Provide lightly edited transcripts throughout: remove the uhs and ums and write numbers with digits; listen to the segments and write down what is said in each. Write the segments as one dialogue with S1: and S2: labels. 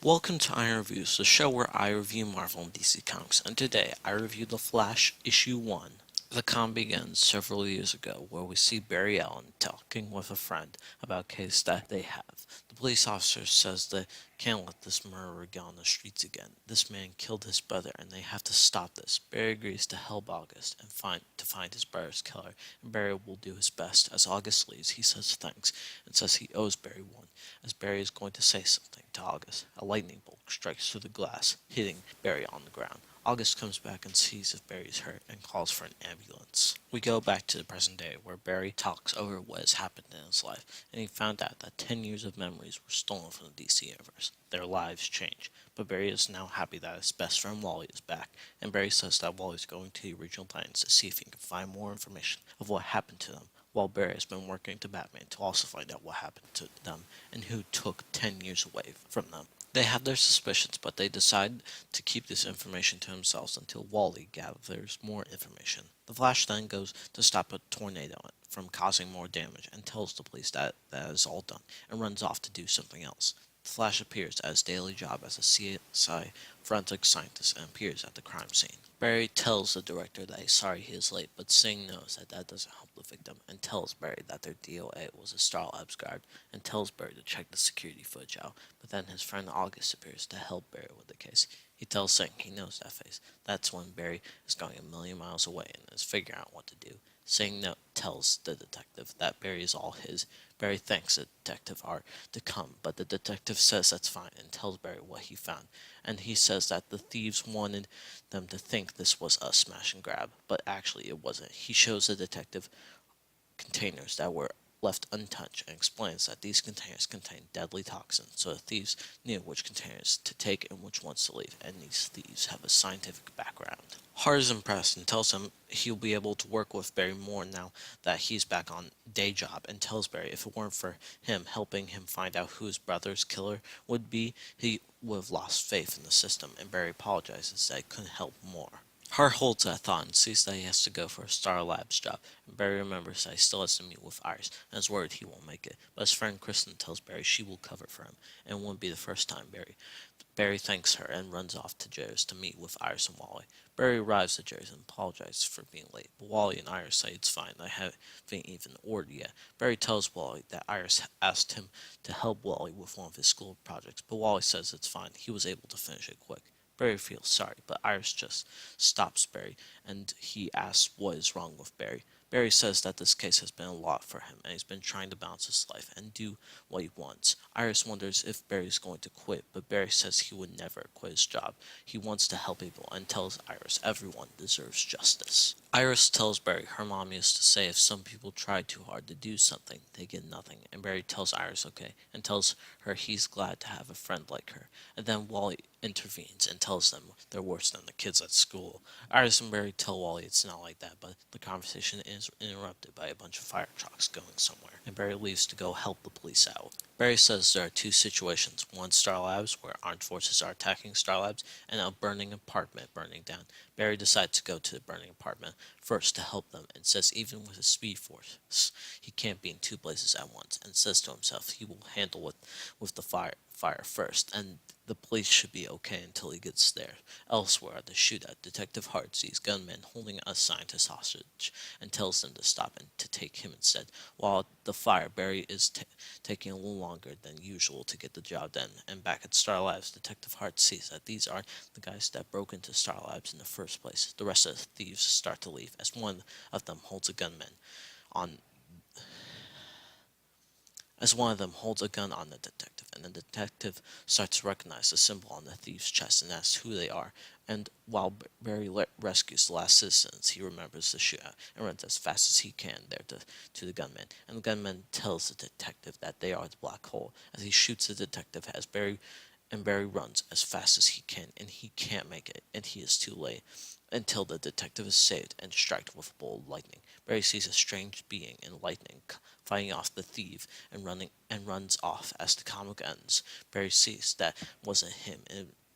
S1: Welcome to I Reviews, the show where I review Marvel and DC Comics, and today I review The Flash Issue 1. The comic begins several years ago, where we see Barry Allen talking with a friend about a case that they have. The police officer says they can't let this murderer get on the streets again. This man killed his brother, and they have to stop this. Barry agrees to help August and find his brother's killer, and Barry will do his best. As August leaves, he says thanks and says he owes Barry one. As Barry is going to say something to August, a lightning bolt strikes through the glass, hitting Barry on the ground. August comes back and sees if Barry is hurt and calls for an ambulance. We go back to the present day where Barry talks over what has happened in his life, and he found out that 10 years of memories were stolen from the DC universe. Their lives change, but Barry is now happy that his best friend Wally is back, and Barry says that Wally is going to the original Titans to see if he can find more information of what happened to them, while Barry has been working to Batman to also find out what happened to them and who took 10 years away from them. They have their suspicions, but they decide to keep this information to themselves until Wally gathers more information. The Flash then goes to stop a tornado from causing more damage and tells the police that is all done and runs off to do something else. The Flash appears at his daily job as a CSI forensic scientist and appears at the crime scene. Barry tells the director that he's sorry he is late, but Singh knows that doesn't help the victim and tells Barry that their DOA was a Star Labs guard and tells Barry to check the security footage out, but then his friend August appears to help Barry with the case. He tells Singh he knows that face. That's when Barry is going a million miles away and is figuring out what to do. Singh tells the detective that Barry is all his. Barry thanks the detective Art to come, but the detective says that's fine and tells Barry what he found. And he says that the thieves wanted them to think this was a smash and grab, but actually it wasn't. He shows the detective containers that were left untouched and explains that these containers contain deadly toxins, so the thieves knew which containers to take and which ones to leave, and these thieves have a scientific background. Hart is impressed and tells him he'll be able to work with Barry more now that he's back on day job, and tells Barry if it weren't for him helping him find out who his brother's killer would be, he would have lost faith in the system, and Barry apologizes that he couldn't help more. Hart holds that thought and sees that he has to go for a Star Labs job, and Barry remembers that he still has to meet with Iris, and is worried he won't make it, but his friend Kristen tells Barry she will cover for him, and it won't be the first time. Barry thanks her and runs off to Jerry's to meet with Iris and Wally. Barry arrives at Jerry's and apologizes for being late, but Wally and Iris say it's fine, they haven't even ordered yet. Barry tells Wally that Iris asked him to help Wally with one of his school projects, but Wally says it's fine, he was able to finish it quick. Barry feels sorry, but Iris just stops Barry, and he asks what is wrong with Barry. Barry says that this case has been a lot for him, and he's been trying to balance his life and do what he wants. Iris wonders if Barry is going to quit, but Barry says he would never quit his job. He wants to help people and tells Iris everyone deserves justice. Iris tells Barry her mom used to say if some people try too hard to do something, they get nothing, and Barry tells Iris okay, and tells her he's glad to have a friend like her, and then Wally intervenes and tells them they're worse than the kids at school. Iris and Barry tell Wally it's not like that, but the conversation is interrupted by a bunch of fire trucks going somewhere, and Barry leaves to go help the police out. Barry says there are two situations, one Star Labs, where armed forces are attacking Star Labs, and a burning apartment burning down. Barry decides to go to the burning apartment first to help them, and says even with his speed force, he can't be in two places at once, and says to himself he will handle it with the fire first, and the police should be okay until he gets there. Elsewhere at the shootout, Detective Hart sees gunmen holding a scientist hostage and tells them to stop and to take him instead. While at the fire, Barry is taking a little longer than usual to get the job done, and back at Star Labs, Detective Hart sees that these are the guys that broke into Star Labs in the first place. The rest of the thieves start to leave as one of them holds a gunman on as one of them holds a gun on the detective, and the detective starts to recognize the symbol on the thief's chest and asks who they are. And while Barry rescues the last citizens, he remembers the shootout and runs as fast as he can there to the gunman. And the gunman tells the detective that they are the black hole. As he shoots the detective, Barry runs as fast as he can, and he can't make it, and he is too late until the detective is saved and struck with a bolt of lightning. Barry sees a strange being in lightning fighting off the thief and runs off. As the comic ends, Barry sees that wasn't him,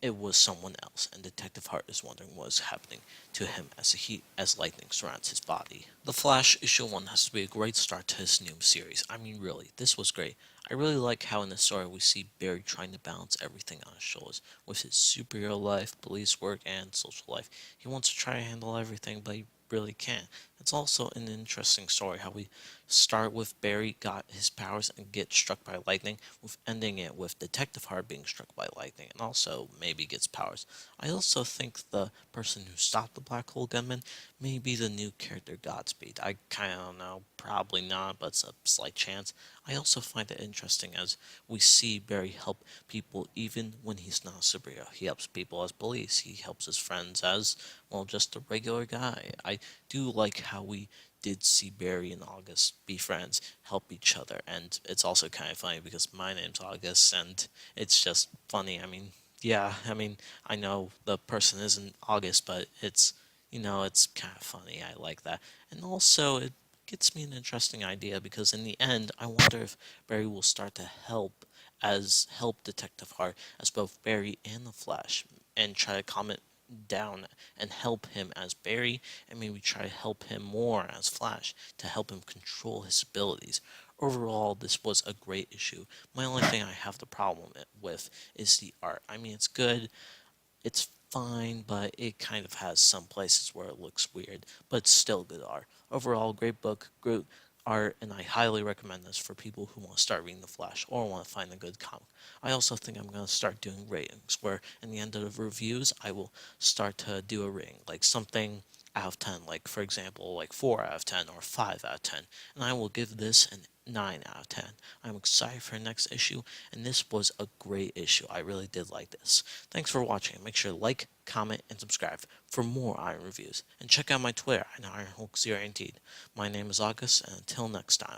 S1: it was someone else, and Detective Hart is wondering what is happening to him as lightning surrounds his body. The Flash issue 1 has to be a great start to his new series. I mean, really, this was great. I really like how in the story we see Barry trying to balance everything on his shoulders with his superhero life, police work, and social life. He wants to try to handle everything, but he really can't. It's also an interesting story how we start with Barry got his powers and get struck by lightning, with ending it with Detective Hart being struck by lightning and also maybe gets powers. I also think the person who stopped the black hole gunman may be the new character Godspeed. I kinda don't know, probably not, but it's a slight chance. I also find it interesting as we see Barry help people even when he's not a superhero. He helps people as police, he helps his friends as, well, just a regular guy. I do like how we did see Barry and August be friends, help each other, and it's also kind of funny because my name's August, and it's just funny. I know the person isn't August, but it's kind of funny. I like that, and also it gets me an interesting idea because in the end, I wonder if Barry will start to help Detective Hart as both Barry and the Flash, and try to calm it down and help him as Barry, and maybe try to help him more as Flash to help him control his abilities. Overall, this was a great issue. My only thing I have the problem with is the art. I mean, it's good, it's fine, but it kind of has some places where it looks weird, but it's still good art. Overall, great book, great art, and I highly recommend this for people who want to start reading The Flash or want to find a good comic. I also think I'm going to start doing ratings, where in the end of the reviews, I will start to do a rating, like something out of 10, like for example, like 4 out of 10 or 5 out of 10, and I will give this an 9 out of 10. I'm excited for the next issue, and this was a great issue. I really did like this. Thanks for watching, and make sure to like, comment, and subscribe for more Iron reviews. And check out my Twitter at IronHulk018. My name is August, and until next time.